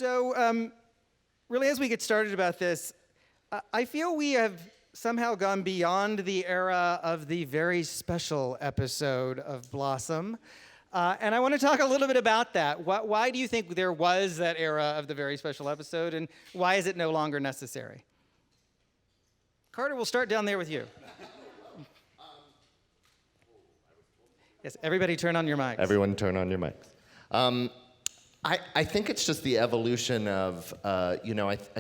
So, really, as we get started about this, I feel we have somehow gone beyond the era of the very special episode of Blossom. And I want to talk a little bit about that. Why do you think there was that era of the very special episode, and why is it no longer necessary? Carter, we'll start down there with you. Yes, everybody turn on your mics. Everyone turn on your mics. I think it's just the evolution of, I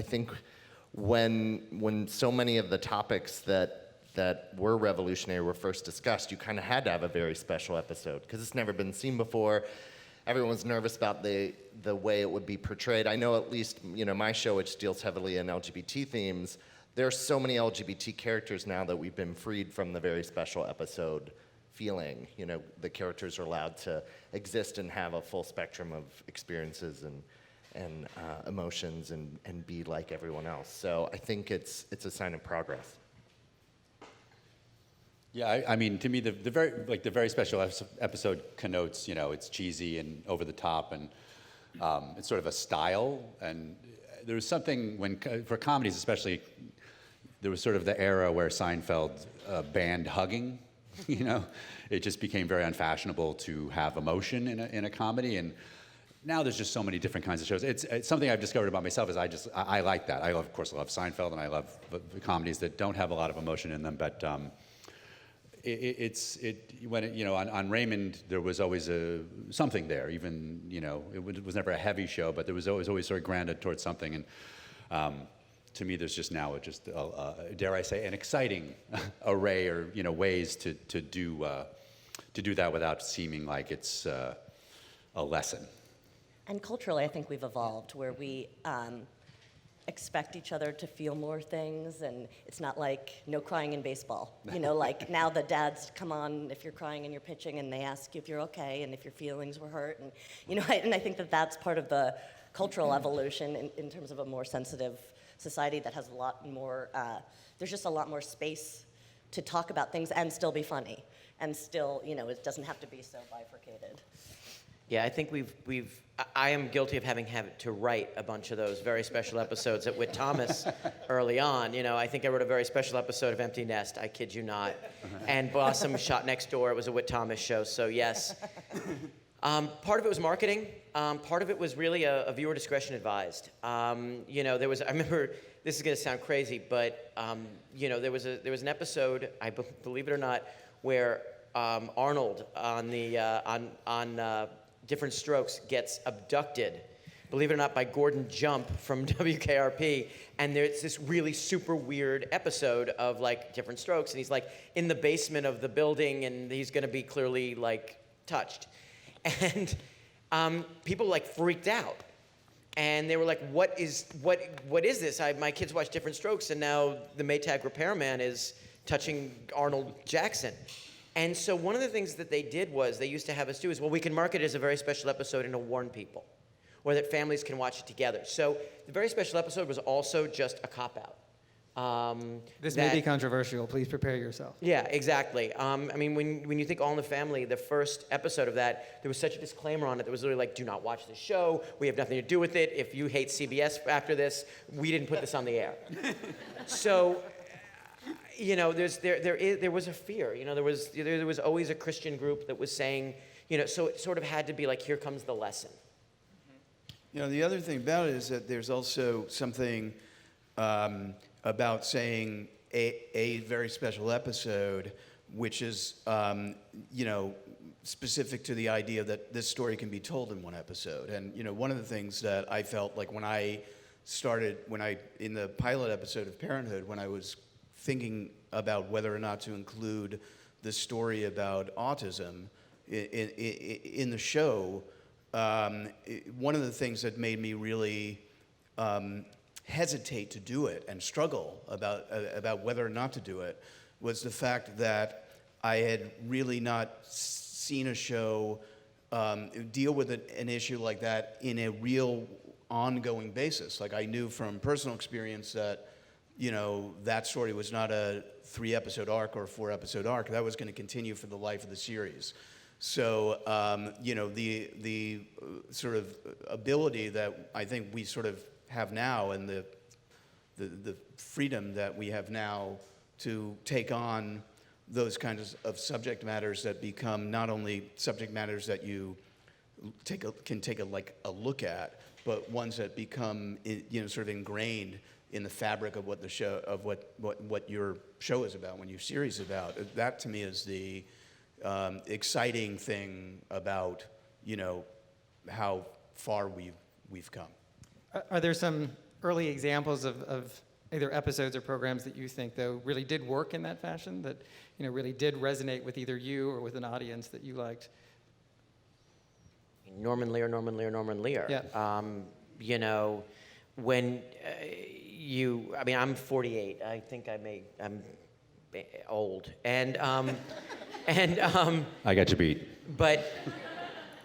think when so many of the topics that were revolutionary were first discussed, you kind of had to have a very special episode because it's never been seen before. Everyone was nervous about the way it would be portrayed. I know at least, my show, which deals heavily in LGBT themes, there are so many LGBT characters now that we've been freed from the very special episode feeling. The characters are allowed to exist and have a full spectrum of experiences and emotions and be like everyone else. So I think it's a sign of progress. Yeah, I mean, to me, the very special episode connotes, it's cheesy and over the top, and it's sort of a style. And there was something for comedies especially, there was sort of the era where Seinfeld banned hugging. It just became very unfashionable to have emotion in a comedy, and now there's just so many different kinds of shows. It's something I've discovered about myself is I like that. I of course love Seinfeld, and I love the comedies that don't have a lot of emotion in them. But on Raymond there was always something there. Even it was never a heavy show, but there was always sort of grounded towards something. And to me, there's just now dare I say, an exciting array or ways to do that without seeming like it's a lesson. And culturally, I think we've evolved where we expect each other to feel more things, and it's not like no crying in baseball. Like now the dads come on if you're crying and you're pitching, and they ask you if you're okay and if your feelings were hurt, and and I think that's part of the cultural evolution in terms of a more sensitive society that has a lot more, there's just a lot more space to talk about things and still be funny. And still, it doesn't have to be so bifurcated. Yeah, I think I am guilty of having had to write a bunch of those very special episodes at Whit Thomas early on. I think I wrote a very special episode of Empty Nest, I kid you not. And Blossom shot next door, it was a Whit Thomas show, so yes. Part of it was marketing. Part of it was really a viewer discretion advised. I remember, this is going to sound crazy, but there was an episode, believe it or not, where Arnold on Different Strokes gets abducted, believe it or not, by Gordon Jump from WKRP, and there's this really super weird episode of Different Strokes, and he's in the basement of the building, and he's going to be clearly touched. And people freaked out, and they were like, what is this? My kids watch Different Strokes, and now the Maytag repairman is touching Arnold Jackson. And so one of the things that they did was they used to have us do is, we can market it as a very special episode and to warn people, or that families can watch it together. So the very special episode was also just a cop-out. This may be controversial. Please prepare yourself. Yeah, exactly. When you think All in the Family, the first episode of that, there was such a disclaimer on it that was literally do not watch this show. We have nothing to do with it. If you hate CBS after this, we didn't put this on the air. So, there was a fear. There was always a Christian group that was saying, so it sort of had to be here comes the lesson. The other thing about it is that there's also something about saying a very special episode, which is, specific to the idea that this story can be told in one episode. And, one of the things that I felt when in the pilot episode of Parenthood, when I was thinking about whether or not to include the story about autism in the show, one of the things that made me really hesitate to do it and struggle about whether or not to do it was the fact that I had really not seen a show deal with an issue like that in a real ongoing basis. I knew from personal experience that that story was not a 3-episode arc or a 4-episode arc. That was going to continue for the life of the series. So, the sort of ability that I think we sort of have now, and the freedom that we have now to take on those kinds of subject matters that become not only subject matters that you can take a look at, but ones that become sort of ingrained in the fabric of what the show, of what your show is about, when your series is about. That to me is the exciting thing about how far we've come. Are there some early examples of either episodes or programs that you think, though, really did work in that fashion, that really did resonate with either you or with an audience that you liked? Norman Lear. Yeah. When I'm 48. I think I'm old, and I got you beat. But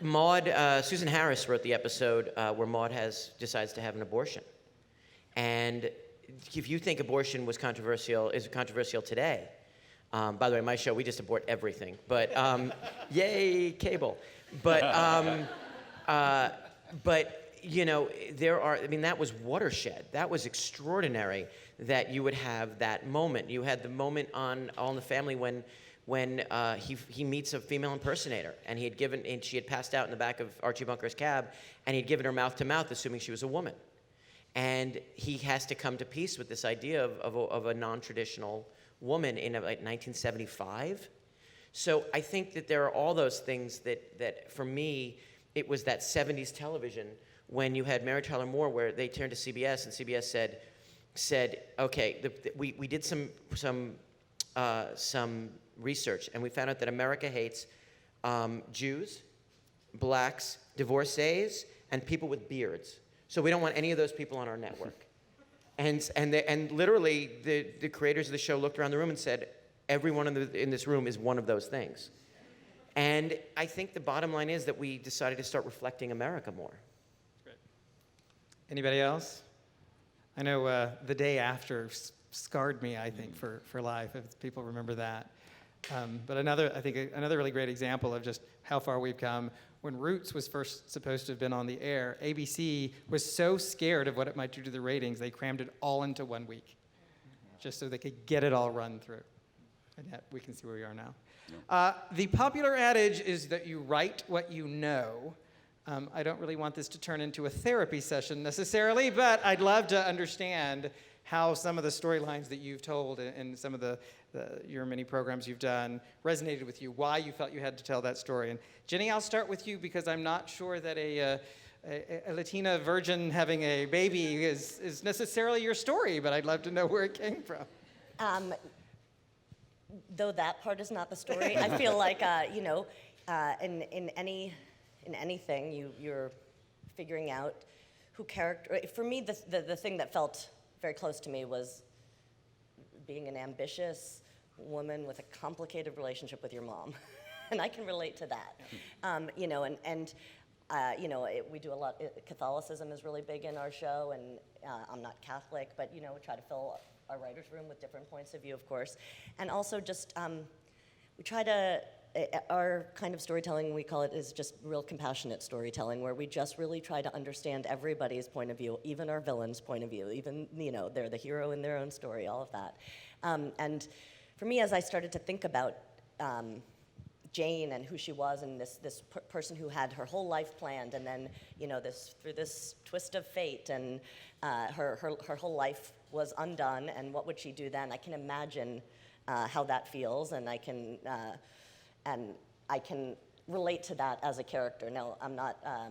Maud, Susan Harris wrote the episode where Maud decides to have an abortion, and if you think abortion is controversial today. By the way, my show, we just abort everything, but yay, cable. But that was watershed. That was extraordinary that you would have that moment. You had the moment on All in the Family when he meets a female impersonator, and she had passed out in the back of Archie Bunker's cab, and he'd given her mouth to mouth, assuming she was a woman. And he has to come to peace with this idea of a non-traditional woman in 1975. So I think that there are all those things that for me, it was that 70s television when you had Mary Tyler Moore, where they turned to CBS, and CBS said, okay, we did some research, and we found out that America hates Jews, blacks, divorcees, and people with beards. So we don't want any of those people on our network. And literally, the creators of the show looked around the room and said, everyone in this room is one of those things. And I think the bottom line is that we decided to start reflecting America more. Great. Anybody else? I know The Day After scarred me, I think, for life, if people remember that. But another really great example of just how far we've come. When Roots was first supposed to have been on the air, ABC was so scared of what it might do to the ratings, they crammed it all into 1 week, just so they could get it all run through. And yet we can see where we are now. Yeah. The popular adage is that you write what you know. I don't really want this to turn into a therapy session necessarily, but I'd love to understand how some of the storylines that you've told and some of your many programs you've done resonated with you, why you felt you had to tell that story. And Jennie, I'll start with you because I'm not sure that a Latina virgin having a baby is necessarily your story, but I'd love to know where it came from. Though that part is not the story, I feel like in anything you're figuring out who character. For me, the thing that felt very close to me was being an ambitious woman with a complicated relationship with your mom, and I can relate to that. We do a lot. Catholicism is really big in our show, and I'm not Catholic, but we try to fill our writer's room with different points of view, of course, and also just we try to. Our kind of storytelling, we call it, is just real compassionate storytelling, where we just really try to understand everybody's point of view, even our villain's point of view, even, they're the hero in their own story, all of that. And for me, as I started to think about Jane and who she was, and this person who had her whole life planned, and then, through this twist of fate, and her whole life was undone, and what would she do then? I can imagine how that feels, and I can relate to that as a character. Now, I'm not, I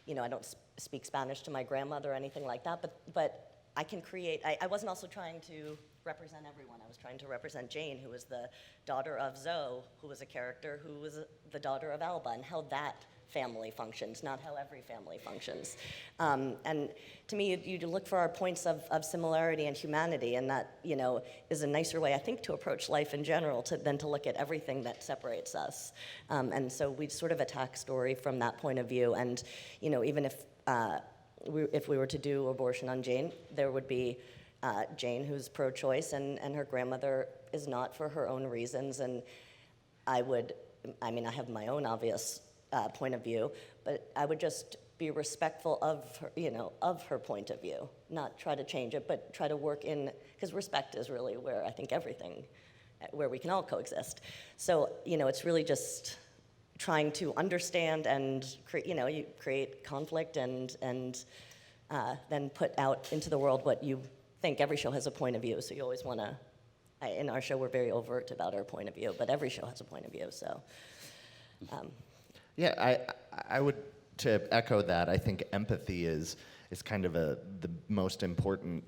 don't speak Spanish to my grandmother or anything like that, but I can create. I wasn't also trying to represent everyone. I was trying to represent Jane, who was the daughter of Zoe, who was a character who was the daughter of Alba, and how that family functions, not how every family functions. And to me, you look for our points of similarity and humanity, and that, is a nicer way, I think, to approach life in general than to look at everything that separates us. And so we sort of attack story from that point of view. And, even if we were to do abortion on Jane, there would be Jane, who's pro-choice, and her grandmother is not, for her own reasons. And I would I mean, I have my own obvious point of view, but I would just be respectful of her, of her point of view, not try to change it, but try to work in, because respect is really where I think everything, where we can all coexist. So, it's really just trying to understand and you create conflict and then put out into the world what you think. Every show has a point of view, so you always want to. In our show, we're very overt about our point of view, but every show has a point of view. So, Yeah, I would, to echo that, I think empathy is kind of the most important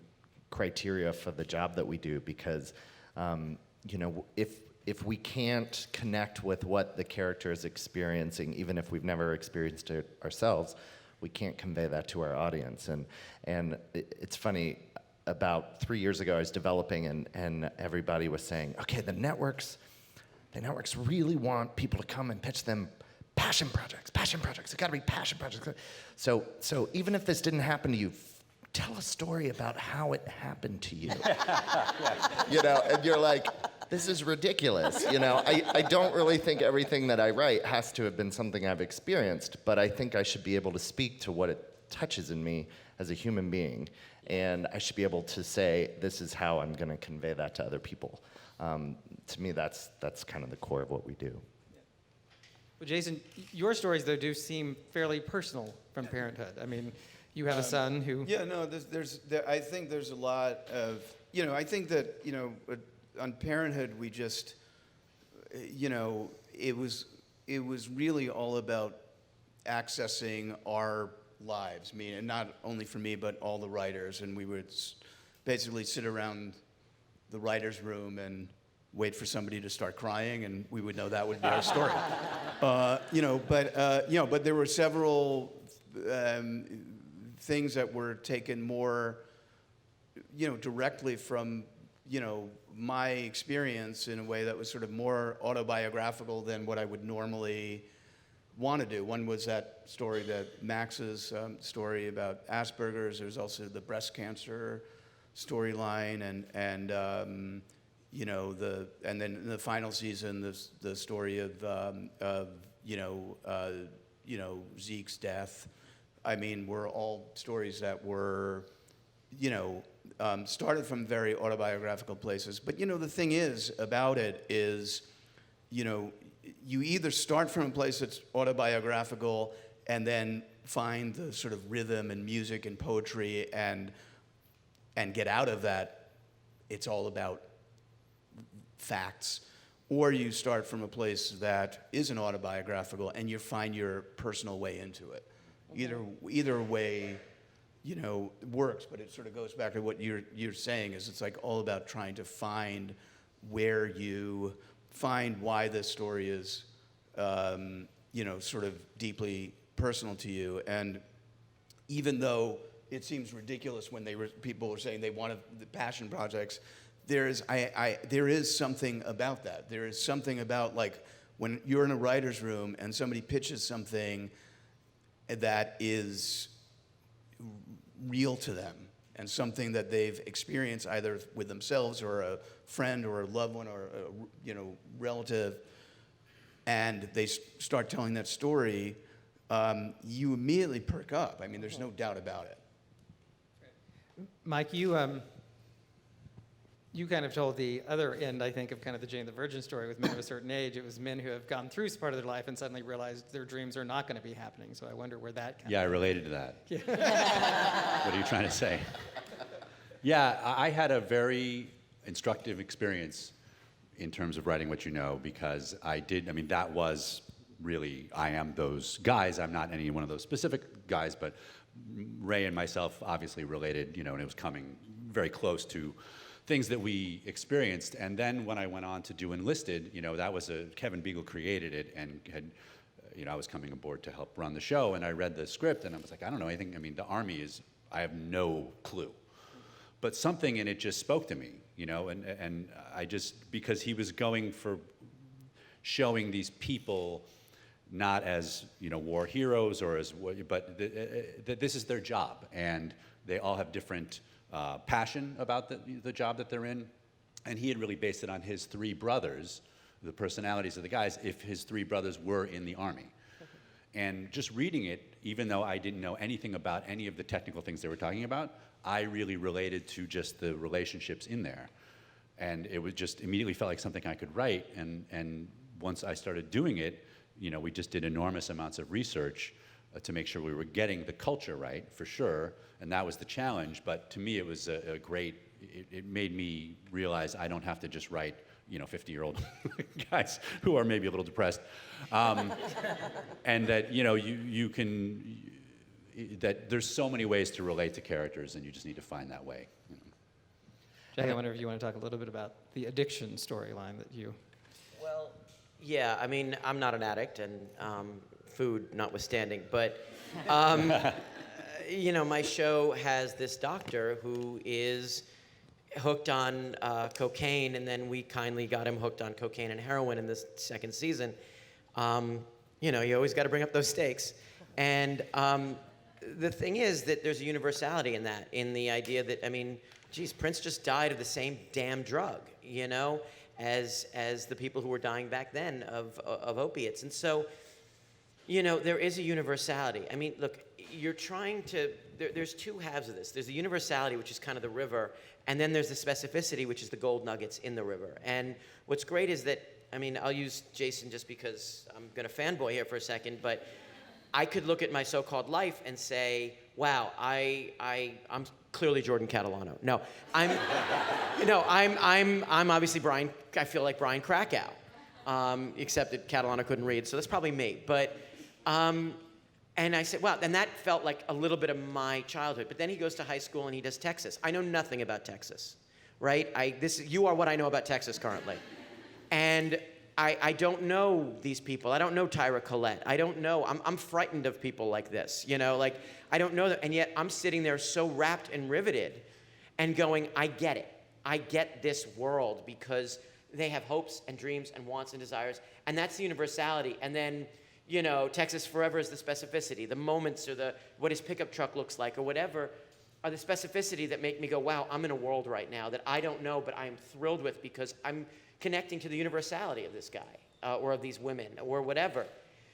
criteria for the job that we do, because if we can't connect with what the character is experiencing, even if we've never experienced it ourselves, we can't convey that to our audience. And it's funny, about 3 years ago I was developing, and everybody was saying, okay, the networks really want people to come and pitch them passion projects. It's got to be passion projects. So even if this didn't happen to you, tell a story about how it happened to you. And you're like, this is ridiculous. I don't really think everything that I write has to have been something I've experienced, but I think I should be able to speak to what it touches in me as a human being, and I should be able to say, this is how I'm going to convey that to other people. To me, that's kind of the core of what we do. Well, Jason, your stories, though, do seem fairly personal from parenthood. I mean, you have a son who... Yeah, no, I think there's a lot of... I think that, on parenthood, we just... it was really all about accessing our lives. I mean, and not only for me, but all the writers. And we would basically sit around the writer's room and wait for somebody to start crying, and we would know that would be our story. But there were several things that were taken more, directly from, my experience in a way that was sort of more autobiographical than what I would normally want to do. One was that story, that Max's story about Asperger's. There's also the breast cancer storyline, and then in the final season, the story of Zeke's death. I mean, were all stories that were, started from very autobiographical places. But the thing is about it is, you either start from a place that's autobiographical and then find the sort of rhythm and music and poetry and get out of that. It's all about facts, or you start from a place that isn't autobiographical and you find your personal way into it. Either way, works, but it sort of goes back to what you're saying, is it's like all about trying to find where you find why this story is, sort of deeply personal to you. And even though it seems ridiculous when people were saying they wanted the passion projects, there is something about that. There is something about, like, when you're in a writer's room and somebody pitches something that is real to them and something that they've experienced either with themselves or a friend or a loved one or a relative, and they start telling that story, you immediately perk up. I mean, there's no doubt about it. Mike, you kind of told the other end, I think, of kind of the Jane the Virgin story with men of a certain age. It was men who have gone through part of their life and suddenly realized their dreams are not going to be happening. So I wonder where that comes Yeah, I related to that. What are you trying to say? Yeah, I had a very instructive experience in terms of writing What You Know, because that was really, I am those guys. I'm not any one of those specific guys, but Ray and myself obviously related, and it was coming very close to things that we experienced. And then when I went on to do Enlisted, that was Kevin Beagle created it and had, I was coming aboard to help run the show, and I read the script and I was like, I don't know anything. I mean, the Army I have no clue. But something in it just spoke to me, and I just, because he was going for showing these people not as, war heroes or as, but that this is their job, and they all have different passion about the job that they're in. And he had really based it on his three brothers the personalities of the guys if his three brothers were in the Army. And just reading it, even though I didn't know anything about any of the technical things they were talking about, I really related to just the relationships in there. And it was just immediately felt like something I could write. And once I started doing it, you know, we just did enormous amounts of research to make sure we were getting the culture right, for sure. And that was the challenge. But to me, it was a great, it made me realize I don't have to just write, you know, 50-year-old guys who are maybe a little depressed. And that, you know, you can, that there's so many ways to relate to characters, and you just need to find that way. You know. Jack, I wonder if you want to talk a little bit about the addiction storyline that you... Well, yeah, I mean, I'm not an addict, and food notwithstanding, but, you know, my show has this doctor who is hooked on cocaine, and then we kindly got him hooked on cocaine and heroin in this second season. You know, you always got to bring up those stakes. And the thing is that there's a universality in that, in the idea that, I mean, geez, Prince just died of the same damn drug, you know, as the people who were dying back then of opiates. And so, you know, there is a universality. I mean, look, you're trying to, there's two halves of this. There's the universality, which is kind of the river, and then there's the specificity, which is the gold nuggets in the river. And what's great is that, I mean, I'll use Jason just because I'm going to fanboy here for a second, but I could look at my so-called life and say, wow, I'm clearly Jordan Catalano. No, I'm obviously Brian, I feel like Brian Krakow, except that Catalano couldn't read, so that's probably me. But, and I said, wow, and that felt like a little bit of my childhood. But then he goes to high school and he does Texas. I know nothing about Texas, right? You are what I know about Texas currently. And I don't know these people. I don't know Tyra Collette. I don't know. I'm frightened of people like this, you know? Like, I don't know that. And yet I'm sitting there so wrapped and riveted and going, I get it. I get this world because they have hopes and dreams and wants and desires. And that's the universality. And then, you know, Texas Forever is the specificity. The moments or what his pickup truck looks like or whatever are the specificity that make me go, wow, I'm in a world right now that I don't know, but I am thrilled with because I'm connecting to the universality of this guy or of these women or whatever.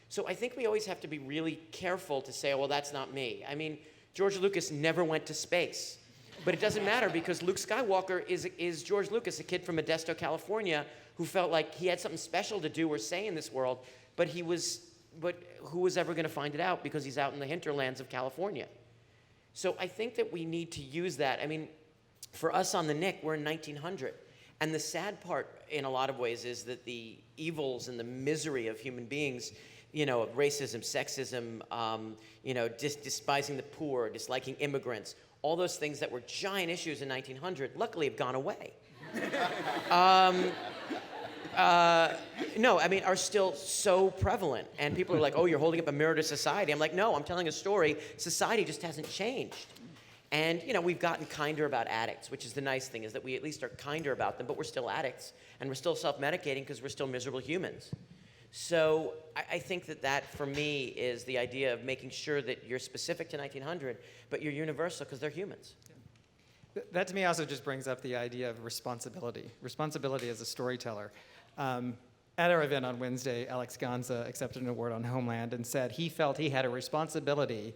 So I think we always have to be really careful to say, oh, well, that's not me. I mean, George Lucas never went to space. But it doesn't matter because Luke Skywalker is George Lucas, a kid from Modesto, California, who felt like he had something special to do or say in this world, but who was ever going to find it out because he's out in the hinterlands of California. So I think that we need to use that. I mean, for us on the Nick, we're in 1900. And the sad part in a lot of ways is that the evils and the misery of human beings, you know, of racism, sexism, you know, despising the poor, disliking immigrants, all those things that were giant issues in 1900, luckily have gone away. No, I mean, are still so prevalent. And people are like, oh, you're holding up a mirror to society. I'm like, no, I'm telling a story. Society just hasn't changed. And, you know, we've gotten kinder about addicts, which is the nice thing, is that we at least are kinder about them, but we're still addicts. And we're still self-medicating because we're still miserable humans. So I think that for me is the idea of making sure that you're specific to 1900, but you're universal because they're humans. That to me also just brings up the idea of responsibility. Responsibility as a storyteller. At our event on Wednesday, Alex Gonza accepted an award on Homeland and said he felt he had a responsibility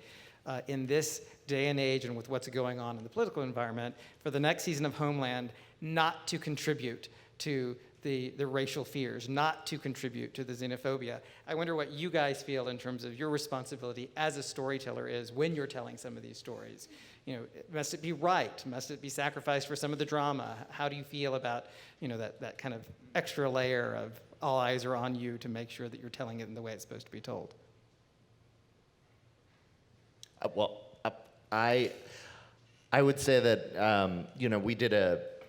in this day and age and with what's going on in the political environment for the next season of Homeland not to contribute to the racial fears, not to contribute to the xenophobia. I wonder what you guys feel in terms of your responsibility as a storyteller is when you're telling some of these stories. You know, must it be right? Must it be sacrificed for some of the drama? How do you feel about, you know, that kind of extra layer of all eyes are on you to make sure that you're telling it in the way it's supposed to be told? I would say that, you know, we did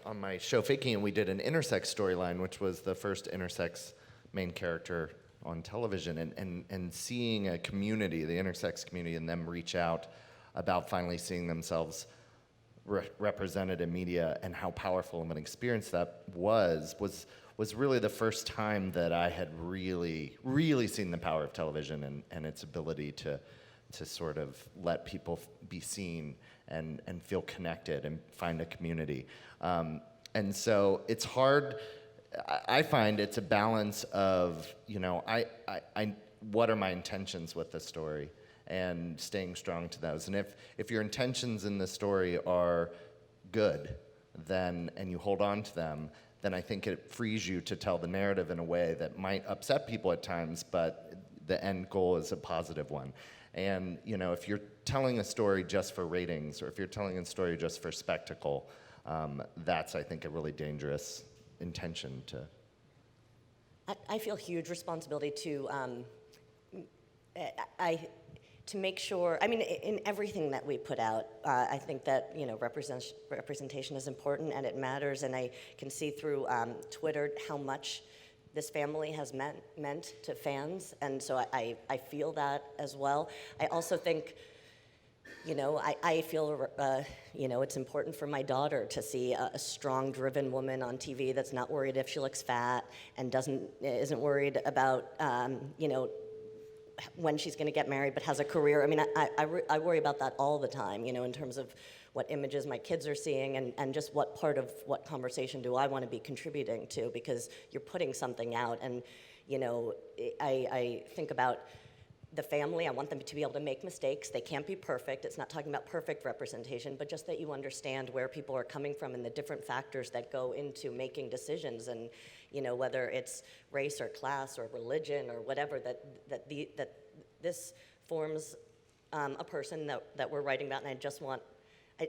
on my show Faking, and we did an intersex storyline, which was the first intersex main character on television, and seeing a community, the intersex community, and them reach out about finally seeing themselves represented in media and how powerful of an experience that was really the first time that I had really, really seen the power of television and its ability to sort of let people be seen and feel connected and find a community. And so it's hard, I find it's a balance of, what are my intentions with the story, and staying strong to those. And if your intentions in the story are good, and you hold on to them, then I think it frees you to tell the narrative in a way that might upset people at times, but the end goal is a positive one. And if you're telling a story just for ratings, or if you're telling a story just for spectacle, that's, I think, a really dangerous intention to. I feel huge responsibility to to make sure. I mean, in everything that we put out, I think that representation is important and it matters. And I can see through Twitter how much this family has meant to fans, and so I feel that as well. I also think, I feel, it's important for my daughter to see a strong, driven woman on TV that's not worried if she looks fat and isn't worried about, when she's going to get married, but has a career. I mean, I worry about that all the time, in terms of what images my kids are seeing, and just what part of what conversation do I want to be contributing to, because you're putting something out. And, I think about the family. I want them to be able to make mistakes. They can't be perfect. It's not talking about perfect representation, but just that you understand where people are coming from and the different factors that go into making decisions. And, whether it's race or class or religion or whatever, that this forms a person that we're writing about. And I just want,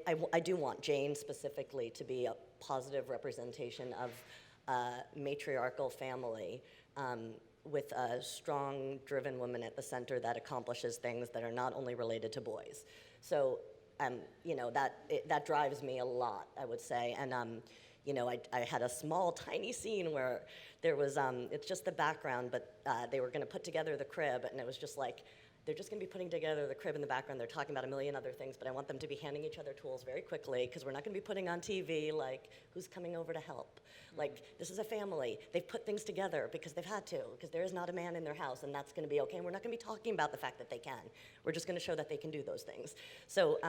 I do want Jane specifically to be a positive representation of a matriarchal family, with a strong, driven woman at the center that accomplishes things that are not only related to boys. So, that drives me a lot, I would say. And, I had a small, tiny scene where there was, it's just the background, but they were going to put together the crib, and it was just like, they're just going to be putting together the crib in the background. They're talking about a million other things, but I want them to be handing each other tools very quickly, because we're not going to be putting on TV, like, who's coming over to help? Like, this is a family. They've put things together because they've had to, because there is not a man in their house, and that's going to be okay. And we're not going to be talking about the fact that they can. We're just going to show that they can do those things. So,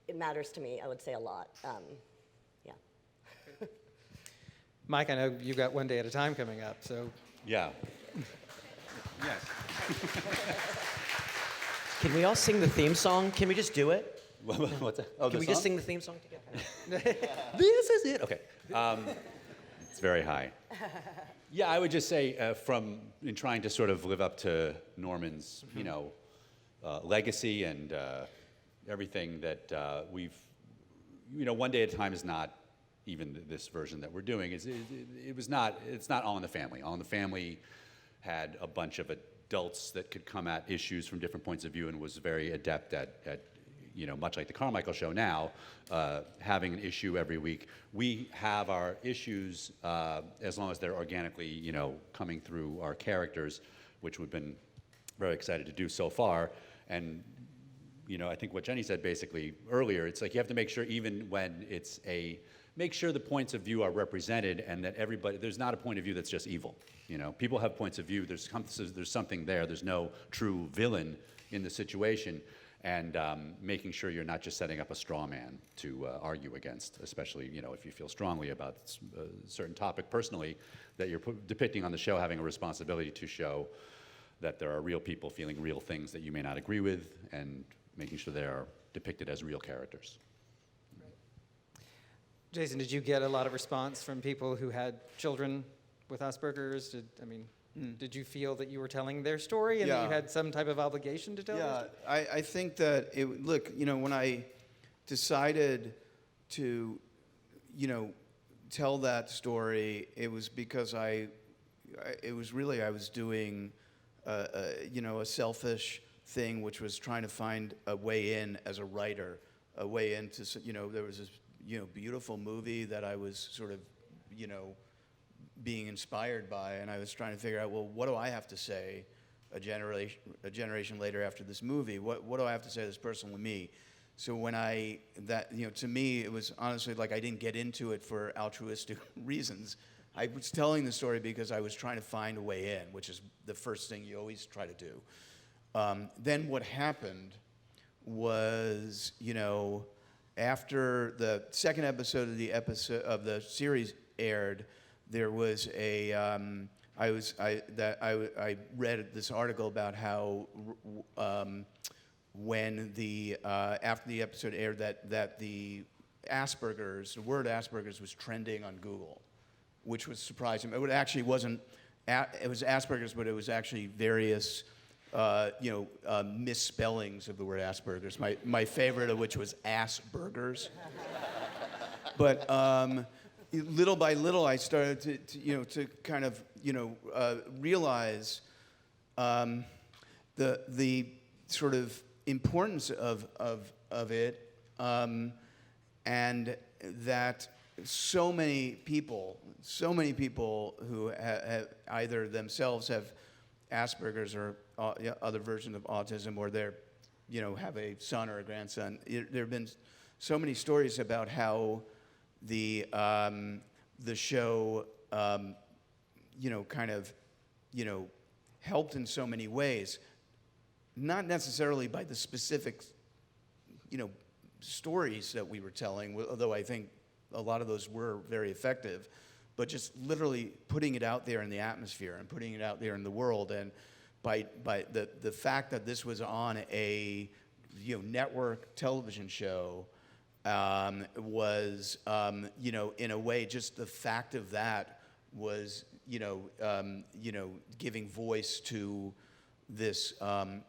it matters to me, I would say, a lot. Yeah. Mike, I know you've got One Day at a Time coming up, so. Yeah. Yes. Can we all sing the theme song? Can we just do it? What's that? Oh, Can we just sing the theme song together? This is it. Okay. It's very high. Yeah, I would just say, in trying to sort of live up to Norman's, legacy and everything that we've, One Day at a Time is not even this version that we're doing. It's not All in the Family. All in the Family had a bunch of adults that could come at issues from different points of view and was very adept at much like the Carmichael Show now, having an issue every week. We have our issues as long as they're organically, coming through our characters, which we've been very excited to do so far. And, I think what Jennie said basically earlier, it's like you have to make sure, even when make sure the points of view are represented, and that there's not a point of view that's just evil. People have points of view. There's something there. There's no true villain in the situation. And making sure you're not just setting up a straw man to argue against, especially if you feel strongly about a certain topic personally, that you're depicting on the show, having a responsibility to show that there are real people feeling real things that you may not agree with, and making sure they are depicted as real characters. Jason, did you get a lot of response from people who had children with Asperger's? Did you feel that you were telling their story and that you had some type of obligation to tell their story? I think that, when I decided to, tell that story, it was because I was doing, a selfish thing, which was trying to find a way in as a writer, a way into, there was this, beautiful movie that I was sort of, being inspired by, and I was trying to figure out, well, what do I have to say a generation later after this movie? What do I have to say to this person with me? So to me, it was honestly like I didn't get into it for altruistic reasons. I was telling the story because I was trying to find a way in, which is the first thing you always try to do. Then what happened was, after the second episode of the series aired, there was a I read this article about how when the after the episode aired that the word Asperger's was trending on Google, which was surprising. It actually wasn't. It was Asperger's, but it was actually various misspellings of the word Asperger's. My favorite of which was Asperger's. But little by little, I started to kind of realize the sort of importance of it, and that so many people who have either themselves have Asperger's or other versions of autism, or they're have a son or a grandson. There have been so many stories about how the show kind of helped in so many ways, not necessarily by the specific stories that we were telling, although I think a lot of those were very effective, but just literally putting it out there in the atmosphere and putting it out there in the world. And by the fact that this was on a network television show was in a way, just the fact of that was giving voice to this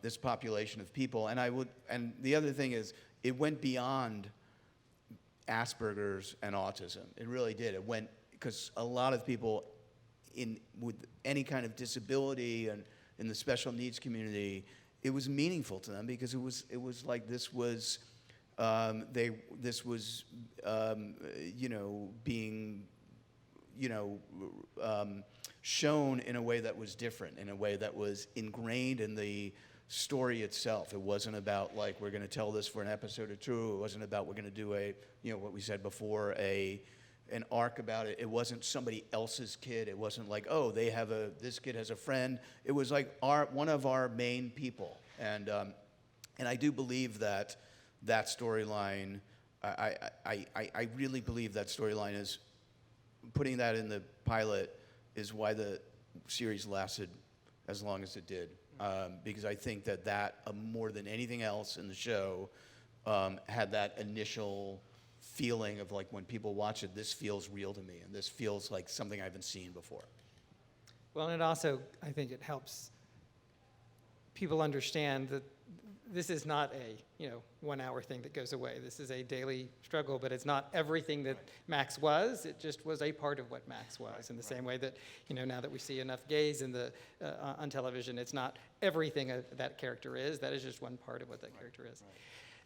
this population of people. And the other thing is, it went beyond Asperger's and autism. It really did. It went, because a lot of people with any kind of disability and in the special needs community, it was meaningful to them, because it was like this was being shown in a way that was different, in a way that was ingrained in the story itself. It wasn't about, like, we're going to tell this for an episode or two. It wasn't about, we're going to do what we said before, an arc about it. It wasn't somebody else's kid. It wasn't like, oh, this kid has a friend. It was like one of our main people. And I do believe that storyline, I really believe that storyline is, putting that in the pilot is why the series lasted as long as it did. Because I think that more than anything else in the show, had that initial feeling of, like, when people watch it, this feels real to me, and this feels like something I haven't seen before. Well, and it also, I think it helps people understand that this is not a 1 hour thing that goes away. This is a daily struggle, but it's not everything that Max was. It just was a part of what Max was. In the same way that now that we see enough gays on television, it's not everything that character is. That is just one part of what that character is.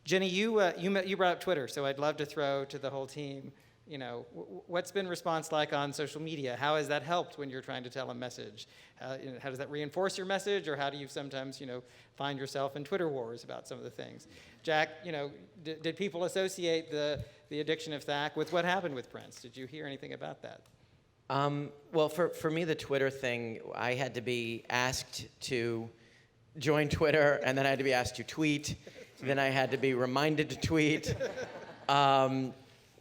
Jennie, you brought up Twitter, so I'd love to throw to the whole team. What's been response like on social media? How has that helped when you're trying to tell a message? How does that reinforce your message, or how do you sometimes, find yourself in Twitter wars about some of the things? Jack, did people associate the addiction of Thack with what happened with Prince? Did you hear anything about that? Well, for me, the Twitter thing, I had to be asked to join Twitter, and then I had to be asked to tweet. Then I had to be reminded to tweet.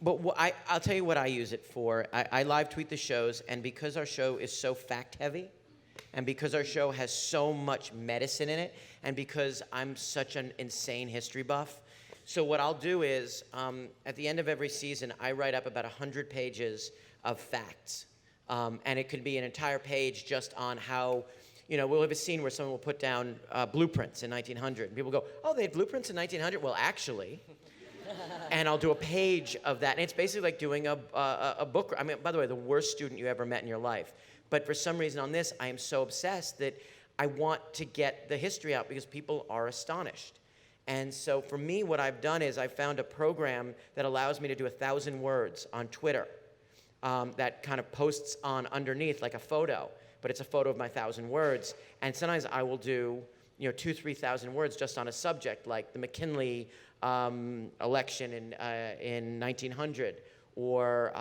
But I'll tell you what I use it for. I live tweet the shows, and because our show is so fact-heavy, and because our show has so much medicine in it, and because I'm such an insane history buff, so what I'll do is, at the end of every season, I write up about 100 pages of facts. And it could be an entire page just on how, we'll have a scene where someone will put down blueprints in 1900. And people go, oh, they had blueprints in 1900? Well, actually... And I'll do a page of that. And it's basically like doing a book. I mean, by the way, the worst student you ever met in your life. But for some reason on this, I am so obsessed that I want to get the history out because people are astonished. And so for me, what I've done is I've found a program that allows me to do 1,000 words on Twitter that kind of posts on underneath like a photo. But it's a photo of my 1,000 words. And sometimes I will do 2,000 to 3,000 words just on a subject like the McKinley election in 1900, or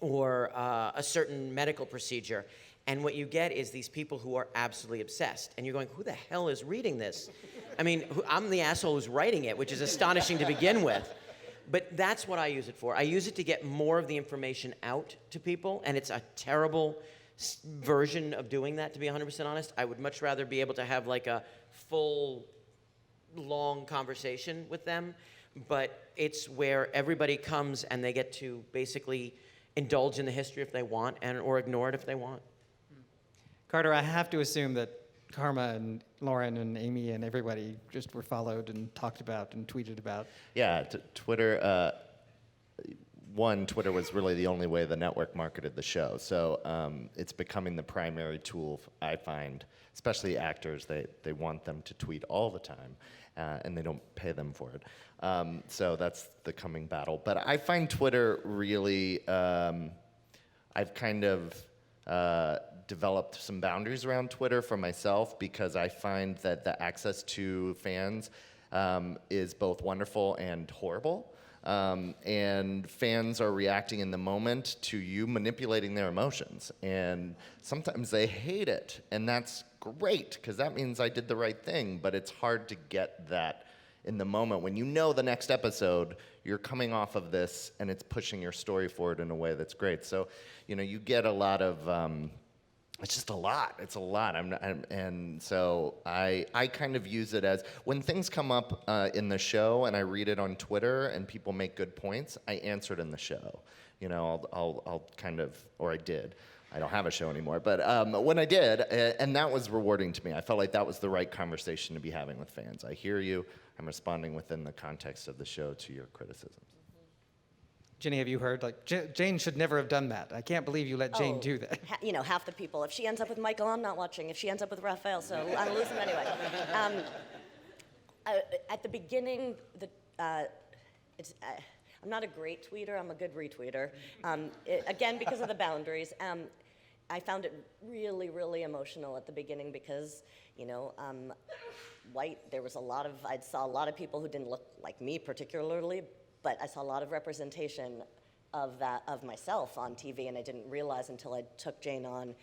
a certain medical procedure. And what you get is these people who are absolutely obsessed. And you're going, who the hell is reading this? I mean, I'm the asshole who's writing it, which is astonishing to begin with. But that's what I use it for. I use it to get more of the information out to people, and it's a terrible version of doing that, to be 100% honest. I would much rather be able to have like a full, long conversation with them, but it's where everybody comes and they get to basically indulge in the history if they want, or ignore it if they want. Carter, I have to assume that Karma and Lauren and Amy and everybody just were followed and talked about and tweeted about. Yeah, Twitter. Twitter was really the only way the network marketed the show. So it's becoming the primary tool, I find, especially actors. They want them to tweet all the time, and they don't pay them for it. So that's the coming battle. But I find Twitter really, I've kind of developed some boundaries around Twitter for myself, because I find that the access to fans is both wonderful and horrible. And fans are reacting in the moment to you manipulating their emotions. And sometimes they hate it. And that's great, because that means I did the right thing. But it's hard to get that in the moment. When you know the next episode, you're coming off of this, and it's pushing your story forward in a way that's great. So, you get a lot of... it's just a lot. It's a lot. And so I kind of use it as, when things come up in the show and I read it on Twitter and people make good points, I answer it in the show. I'll kind of, or I did. I don't have a show anymore. But when I did, and that was rewarding to me. I felt like that was the right conversation to be having with fans. I hear you. I'm responding within the context of the show to your criticisms. Jennie, have you heard, Jane should never have done that. I can't believe you let Jane do that. Half the people. If she ends up with Michael, I'm not watching. If she ends up with Raphael, so I'm losing anyway. At the beginning, I'm not a great tweeter. I'm a good retweeter. Again, because of the boundaries. I found it really, really emotional at the beginning because, white. I saw a lot of people who didn't look like me particularly, but I saw a lot of representation of myself on TV, and I didn't realize until I took Jane on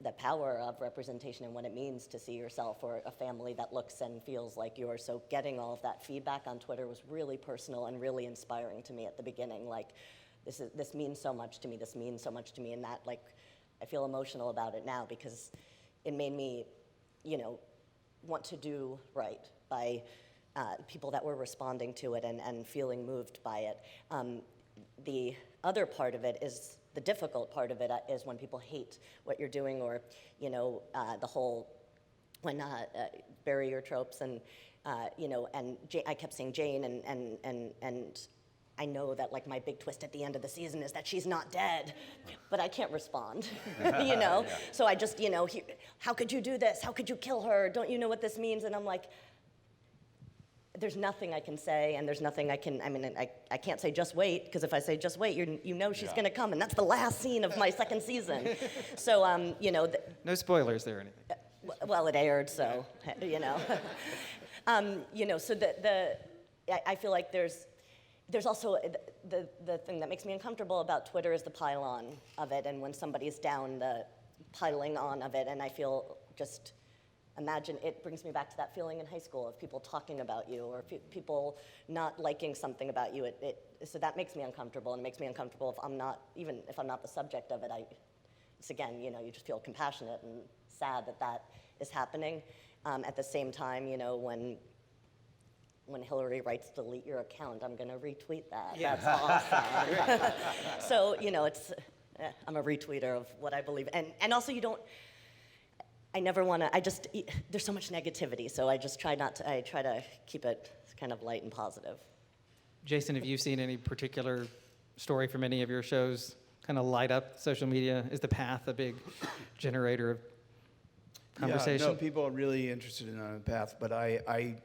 the power of representation and what it means to see yourself or a family that looks and feels like yours. So getting all of that feedback on Twitter was really personal and really inspiring to me at the beginning. Like, this means so much to me. This means so much to me, and that, I feel emotional about it now because it made me, want to do right by people that were responding to it and feeling moved by it. The other part of it is, the difficult part of it is when people hate what you're doing, or, the whole, when bury your tropes, and, and I kept saying Jane, and I know that my big twist at the end of the season is that she's not dead, but I can't respond, Yeah. So I just, how could you do this? How could you kill her? Don't you know what this means? And I'm like, there's nothing I can say, and there's nothing I can't say just wait, because if I say just wait, she's gonna come, and that's the last scene of my second season. So, No spoilers there or anything. Well, it aired, so, so I feel like there's also the thing that makes me uncomfortable about Twitter is the pile-on of it, and when somebody's down, the piling on of it, and I feel just, imagine, it brings me back to that feeling in high school of people talking about you, or people not liking something about you. So that makes me uncomfortable, and it makes me uncomfortable if I'm not the subject of it. It's again, you just feel compassionate and sad that is happening. At the same time, when Hillary writes delete your account, I'm gonna retweet that. Yeah. That's awesome. So, it's, I'm a retweeter of what I believe. And also I never want to, there's so much negativity, so I just try to keep it kind of light and positive. Jason, have you seen any particular story from any of your shows kind of light up social media? Is The Path a big generator of conversation? Yeah, no, people are really interested in The Path, but I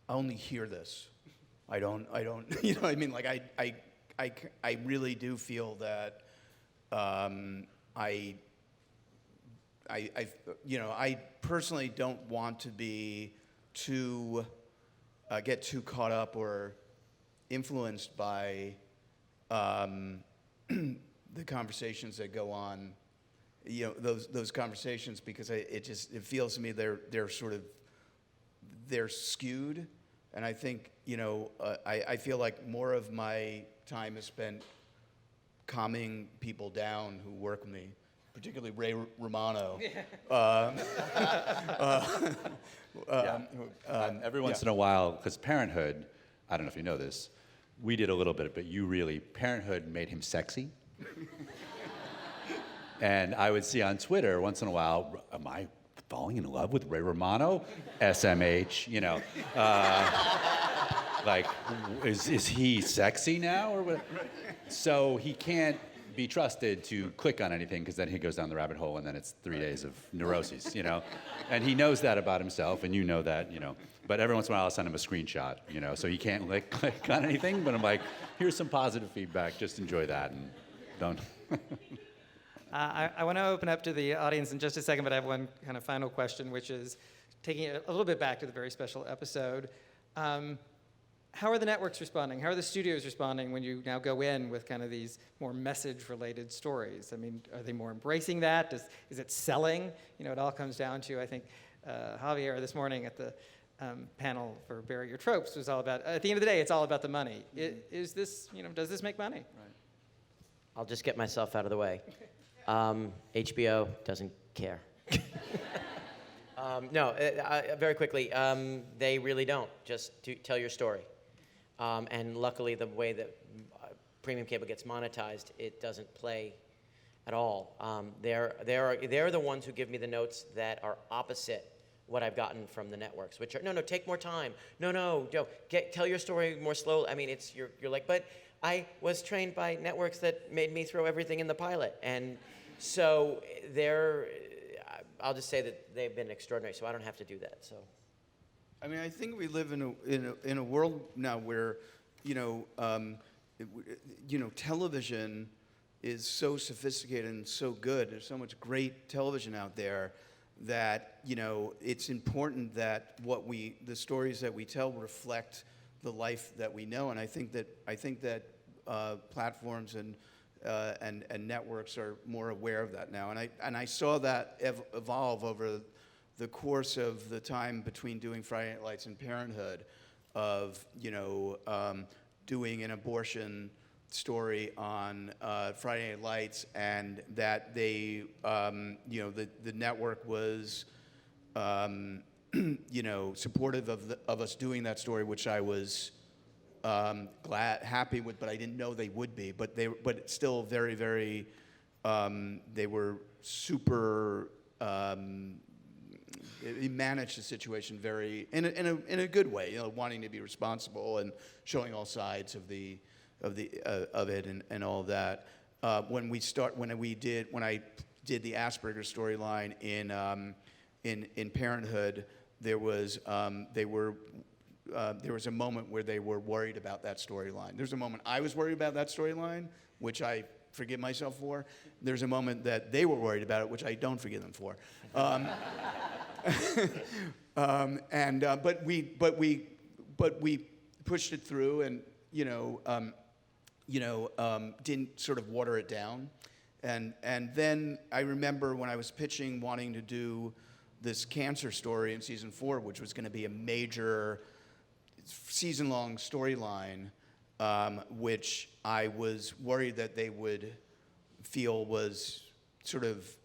only hear this. I don't, I mean? I really do feel that I personally don't want to be get too caught up or influenced by the conversations that go on, those conversations, because it feels to me they're skewed, And I think, I feel like more of my time is spent calming people down who work with me, particularly Ray Romano. Every once in a while, because Parenthood, I don't know if you know this, we did a little bit, but Parenthood made him sexy. And I would see on Twitter once in a while, am I falling in love with Ray Romano? SMH, like, is he sexy now or what? So he can't be trusted to click on anything because then he goes down the rabbit hole and then it's 3 days of neuroses, And he knows that about himself and you know that, But every once in a while I'll send him a screenshot, so he can't click on anything. But I'm like, here's some positive feedback, just enjoy that and don't. I want to open up to the audience in just a second, but I have one kind of final question, which is taking it a little bit back to the very special episode. How are the networks responding? How are the studios responding when you now go in with kind of these more message-related stories? I mean, are they more embracing that? Is it selling? It all comes down to, I think, Javier this morning at the panel for Bury Your Tropes was all about, at the end of the day, it's all about the money. Is this, does this make money? Right. I'll just get myself out of the way. HBO doesn't care. No, very quickly, they really don't. Just tell your story. And luckily, the way that premium cable gets monetized, it doesn't play at all. They're the ones who give me the notes that are opposite what I've gotten from the networks, which are, no, take more time. No, tell your story more slowly. I mean, you're like, but I was trained by networks that made me throw everything in the pilot. And so I'll just say that they've been extraordinary, so I don't have to do that, so. I mean, I think we live in a world now where, television is so sophisticated and so good. There's so much great television out there that it's important that the stories that we tell reflect the life that we know. And I think that platforms and networks are more aware of that now. And I saw that evolve over the course of the time between doing Friday Night Lights and Parenthood, of doing an abortion story on Friday Night Lights, and that they the network was supportive of us doing that story, which I was happy with, but I didn't know they would be. But still very, very they were super. He managed the situation very in a good way, wanting to be responsible and showing all sides of it and all of that. When I did the Asperger storyline in Parenthood, there was a moment where they were worried about that storyline. There's a moment I was worried about that storyline, which I forgive myself for. There's a moment that they were worried about it, which I don't forgive them for. But we pushed it through, and didn't sort of water it down. And then I remember when I was pitching, wanting to do this cancer story in season 4, which was going to be a major season-long storyline, which I was worried that they would feel was sort of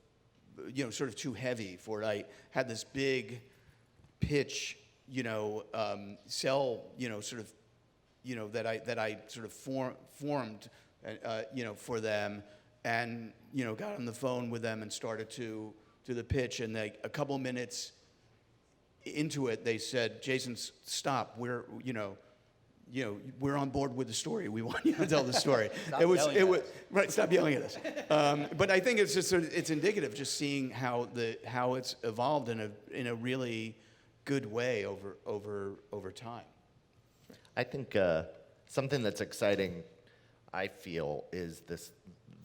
too heavy for it. I had this big pitch, sell, that I sort of formed, for them, and got on the phone with them and started to do the pitch. And a couple minutes into it, they said, "Jason, stop. We're on board with the story. We want you to tell the story." Stop yelling at us. But I think it's just it's indicative, just seeing how it's evolved in a really good way over time. I think something that's exciting, I feel, is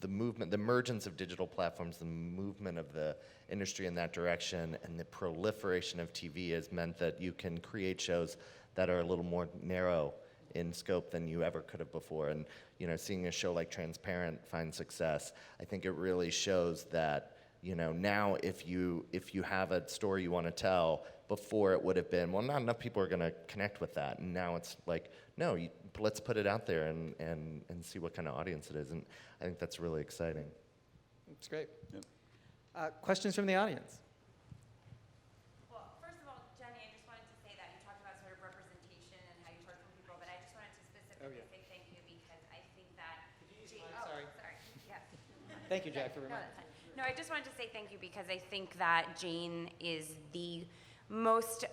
the movement, the emergence of digital platforms, the movement of the industry in that direction, and the proliferation of TV has meant that you can create shows that are a little more narrow in scope than you ever could have before. And seeing a show like Transparent find success, I think it really shows that Now if you have a story you want to tell, before it would have been, well, not enough people are going to connect with that, and now it's like, no, let's put it out there and see what kind of audience it is, and I think that's really exciting. It's great. Questions from the audience? Well, first of all, Jennie, I just wanted to say that you talked about sort of representation and how you heard from people, but I just wanted to specifically say thank you because I think that. Sorry. Yes. Thank you, Jack, for No, reminding that's fine. No, I just wanted to say thank you because I think that Jane is the most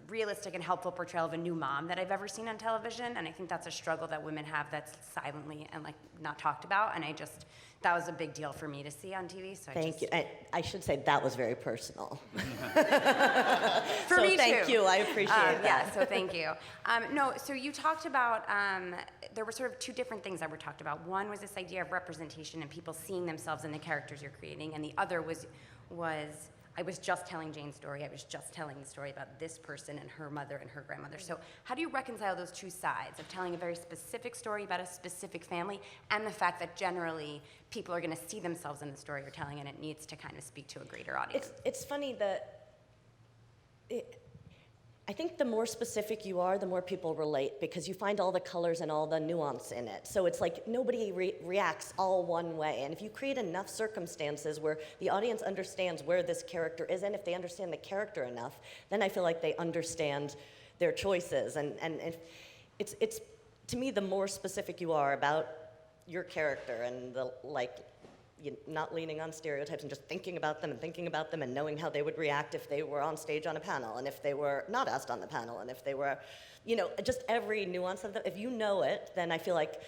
realistic and helpful portrayal of a new mom that I've ever seen on television, and I think that's a struggle that women have that's silently and not talked about, and that was a big deal for me to see on TV. So Thank you. I should say that was very personal. For me thank too. you. I appreciate that. Yeah, so thank you. No, so you talked about, there were sort of two different things that were talked about. One was this idea of representation and people seeing themselves in the characters you're creating, and the other was I was just telling Jane's story. I was just telling the story about this person and her mother and her grandmother. So how do you reconcile those two sides of telling a very specific story about a specific family and the fact that generally people are going to see themselves in the story you're telling and it needs to kind of speak to a greater audience? It's funny that I think the more specific you are, the more people relate because you find all the colors and all the nuance in it. So it's like nobody reacts all one way. And if you create enough circumstances where the audience understands where this character is, and if they understand the character enough, then I feel like they understand their choices. And it's to me, the more specific you are about your character and not leaning on stereotypes and just thinking about them and knowing how they would react if they were on stage on a panel and if they were not asked on the panel and if they were, just every nuance of them. If you know it, then I feel like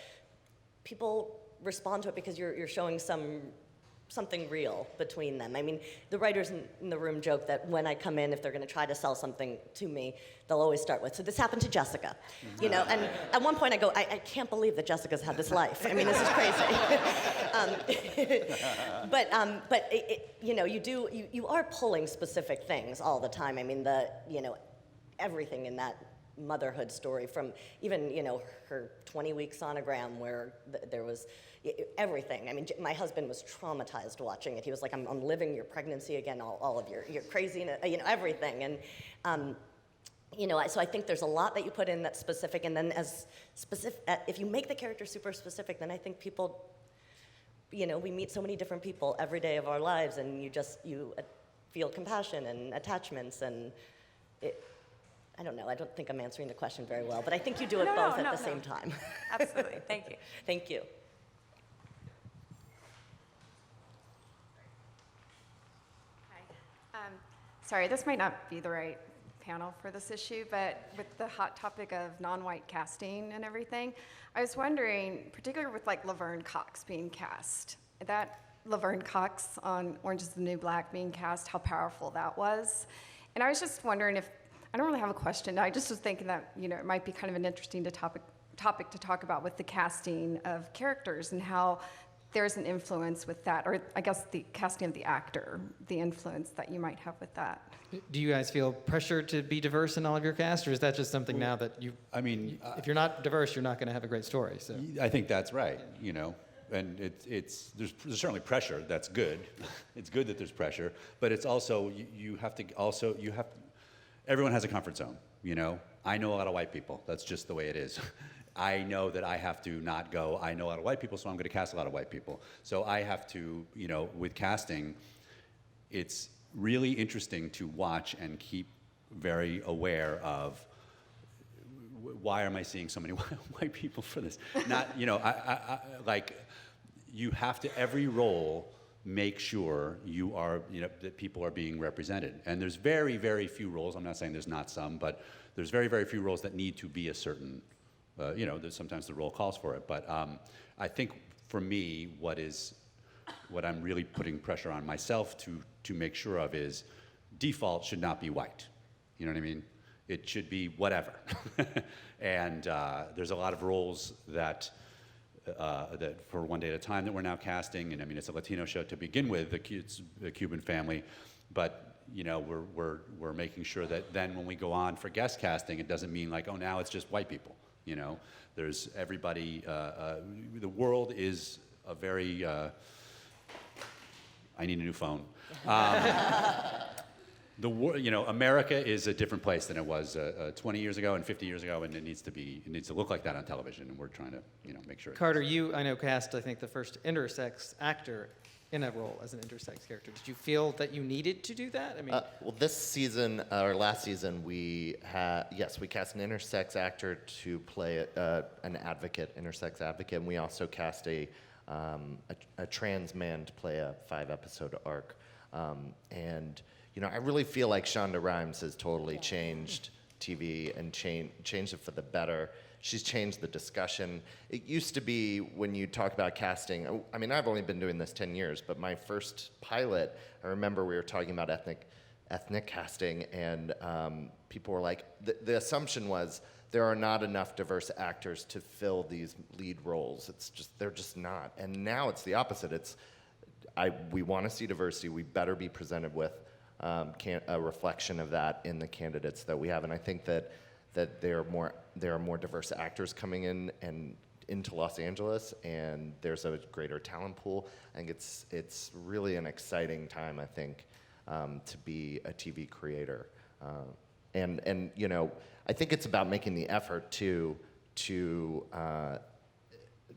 people respond to it because you're showing something real between them. I mean, the writers in the room joke that when I come in, if they're going to try to sell something to me, they'll always start with, so this happened to Jessica, and at one point I go, I can't believe that Jessica's had this life. I mean, this is crazy. But you are pulling specific things all the time. I mean, everything in that motherhood story from even, her 20-week sonogram where there was everything. I mean, my husband was traumatized watching it. He was like, I'm living your pregnancy again, all of your crazy, everything. And, so I think there's a lot that you put in that's specific. And then if you make the character super specific, then I think people, we meet so many different people every day of our lives, and you feel compassion and attachments, and I don't know. I don't think I'm answering the question very well, but I think you do it both at the same time. Absolutely. Thank you. Thank you. Hi. Sorry, this might not be the right panel for this issue, but with the hot topic of non-white casting and everything, I was wondering, particularly with Laverne Cox being cast, that Laverne Cox on Orange is the New Black being cast, how powerful that was. And I was just wondering I don't really have a question. I just was thinking that, it might be kind of an interesting topic to talk about with the casting of characters and how there's an influence with that, or I guess the casting of the actor, the influence that you might have with that. Do you guys feel pressure to be diverse in all of your cast, or is that just something now that if you're not diverse, you're not going to have a great story? So I think that's right, and there's certainly pressure. That's good. It's good that there's pressure, but it's also everyone has a comfort zone. I know a lot of white people. That's just the way it is. I know that I have to not go, I know a lot of white people, so I'm going to cast a lot of white people. So I have to, with casting, it's really interesting to watch and keep very aware of why am I seeing so many white people for this? Not, you have to, every role, make sure you are, that people are being represented. And there's very, very few roles, I'm not saying there's not some, but there's very, very few roles that need to be a certain, sometimes the role calls for it. But I think for me, what I'm really putting pressure on myself to make sure of is default should not be white. You know what I mean? It should be whatever. And there's a lot of roles that for One Day at a Time that we're now casting, and I mean it's a Latino show to begin with. It's a Cuban family, but we're making sure that then when we go on for guest casting, it doesn't mean like, oh, now it's just white people. There's everybody. The world is a very I need a new phone. America is a different place than it was 20 years ago and 50 years ago, and it needs to look like that on television, and we're trying to, make sure. Carter, you, I know, cast, I think, the first intersex actor in a role as an intersex character. Did you feel that you needed to do that? I mean, well, this season, or last season, we cast an intersex actor to play an advocate, intersex advocate, and we also cast a trans man to play a 5-episode arc. I really feel like Shonda Rhimes has totally changed TV and changed it for the better. She's changed the discussion. It used to be when you talk about casting, I mean, I've only been doing this 10 years, but my first pilot, I remember we were talking about ethnic casting, and people were like, the assumption was there are not enough diverse actors to fill these lead roles. They're just not. And now it's the opposite. We want to see diversity. We better be presented with a reflection of that in the candidates that we have. And I think that there are more diverse actors coming in and into Los Angeles, and there's a greater talent pool. I think it's really an exciting time, I think, to be a TV creator. And I think it's about making the effort to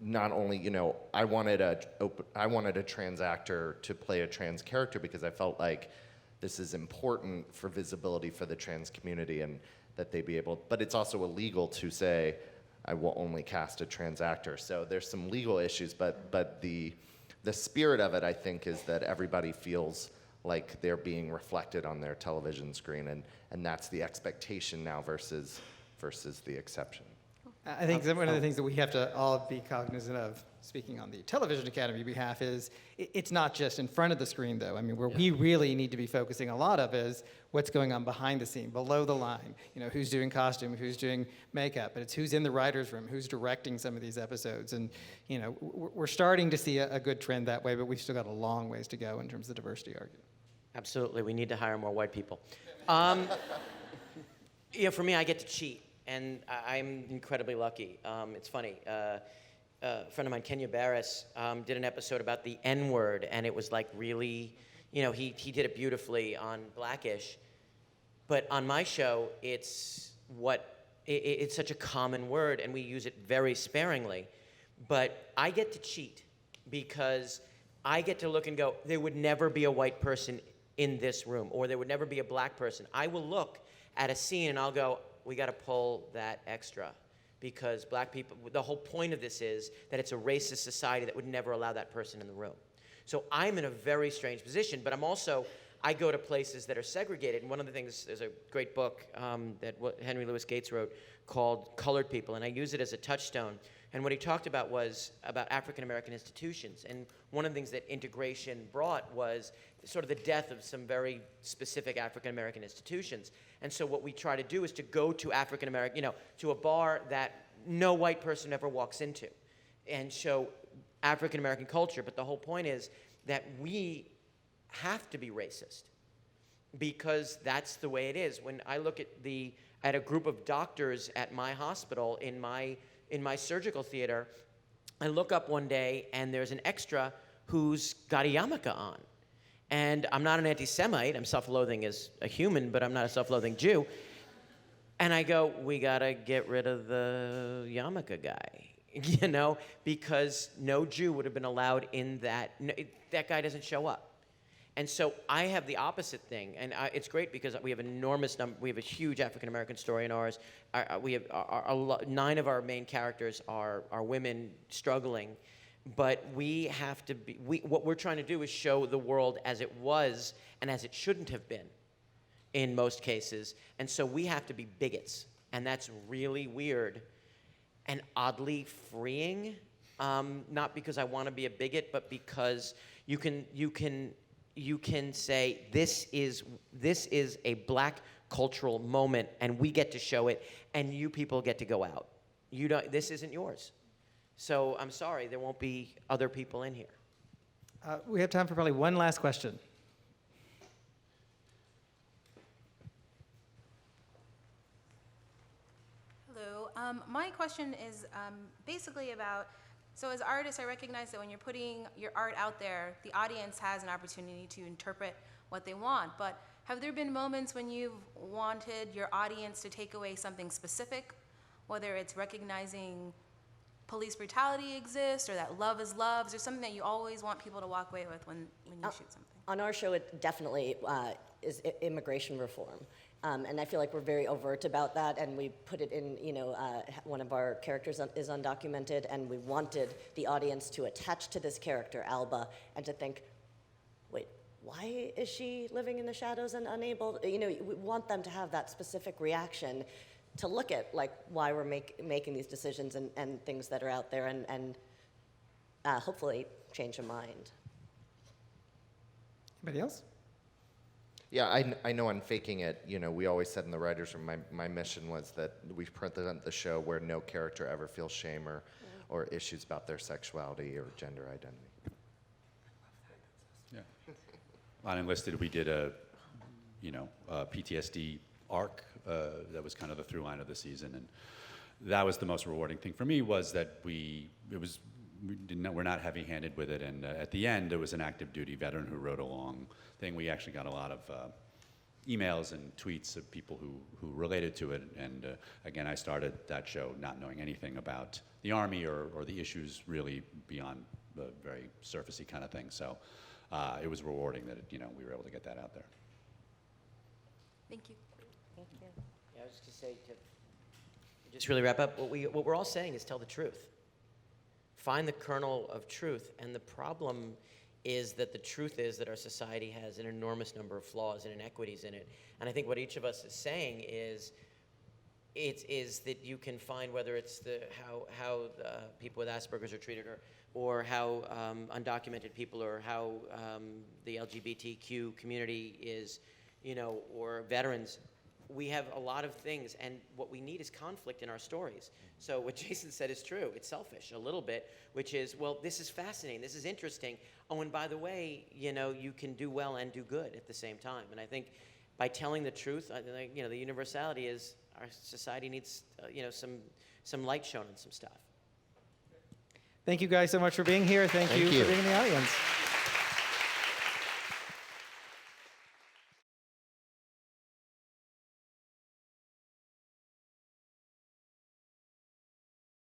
not only, I wanted a trans actor to play a trans character because I felt like this is important for visibility for the trans community, and that they be able, but it's also illegal to say, I will only cast a trans actor. So there's some legal issues, but the spirit of it, I think, is that everybody feels like they're being reflected on their television screen, and that's the expectation now versus the exception. I think one of the things that we have to all be cognizant of, speaking on the Television Academy behalf, is it's not just in front of the screen, though. I mean, where we really need to be focusing a lot of is what's going on behind the scene, below the line. Who's doing costume, who's doing makeup, but it's who's in the writer's room, who's directing some of these episodes. And, we're starting to see a good trend that way, but we've still got a long ways to go in terms of the diversity argument. Absolutely, we need to hire more white people. For me, I get to cheat. And I'm incredibly lucky. It's funny. A friend of mine, Kenya Barris, did an episode about the N-word, and it was like really, he did it beautifully on Blackish. But on my show, it's such a common word, and we use it very sparingly. But I get to cheat because I get to look and go, there would never be a white person in this room, or there would never be a black person. I will look at a scene and I'll go, we got to pull that extra, because black people, the whole point of this is that it's a racist society that would never allow that person in the room. So I'm in a very strange position, but I go to places that are segregated. And one of the things, there's a great book that Henry Louis Gates wrote called Colored People, and I use it as a touchstone. And what he talked about was about African-American institutions. And one of the things that integration brought was sort of the death of some very specific African-American institutions. And so what we try to do is to go to African-American, to a bar that no white person ever walks into, and show African-American culture. But the whole point is that we have to be racist, because that's the way it is. When I look at a group of doctors at my hospital, in my surgical theater, I look up one day and there's an extra who's got a yarmulke on. And I'm not an anti-Semite. I'm self-loathing as a human, but I'm not a self-loathing Jew. And I go, we gotta get rid of the yarmulke guy, because no Jew would have been allowed in that. That guy doesn't show up. And so I have the opposite thing, and it's great because we have an enormous number. We have a huge African-American story in ours. We have 9 of our main characters are women struggling, but we have to be. What we're trying to do is show the world as it was and as it shouldn't have been, in most cases. And so we have to be bigots, and that's really weird, and oddly freeing. Not because I want to be a bigot, but because you can say this is a black cultural moment, and we get to show it, and you people get to go out. This isn't yours. So I'm sorry, there won't be other people in here. We have time for probably one last question. Hello. My question is basically about So as artists, I recognize that when you're putting your art out there, the audience has an opportunity to interpret what they want. But have there been moments when you've wanted your audience to take away something specific, whether it's recognizing police brutality exists or that love is love? Is there something that you always want people to walk away with when you shoot something? On our show, it definitely is immigration reform. And I feel like we're very overt about that, and we put it in, one of our characters is undocumented, and we wanted the audience to attach to this character, Alba, and to think, wait, why is she living in the shadows and unable? We want them to have that specific reaction to look at, like, why we're making these decisions and things that are out there, and hopefully change a mind. Anybody else? Yeah, I know on Faking It, we always said in the writers' room, my mission was that we present the show where no character ever feels shame or issues about their sexuality or gender identity. Yeah. On Enlisted, we did a PTSD arc that was kind of the through line of the season, and that was the most rewarding thing for me, was that we're not heavy-handed with it, and at the end, there was an active duty veteran who wrote a long thing. We actually got a lot of emails and tweets of people who related to it, and again, I started that show not knowing anything about the Army or the issues really beyond the very surfacey kind of thing, so it was rewarding that we were able to get that out there. Thank you. Thank you. Yeah, I was just going to say, to just really wrap up, what we're all saying is tell the truth. Find the kernel of truth, and the problem is that the truth is that our society has an enormous number of flaws and inequities in it. And I think what each of us is saying is that you can find, whether it's how people with Asperger's are treated, or how undocumented people, or how the LGBTQ community is, or veterans. We have a lot of things, and what we need is conflict in our stories. So what Jason said is true. It's selfish a little bit, which is, well, this is fascinating, this is interesting. Oh, and by the way, you can do well and do good at the same time. And I think by telling the truth, the universality is our society needs, some light shown on some stuff. Thank you guys so much for being here. Thank you you. for being in the audience.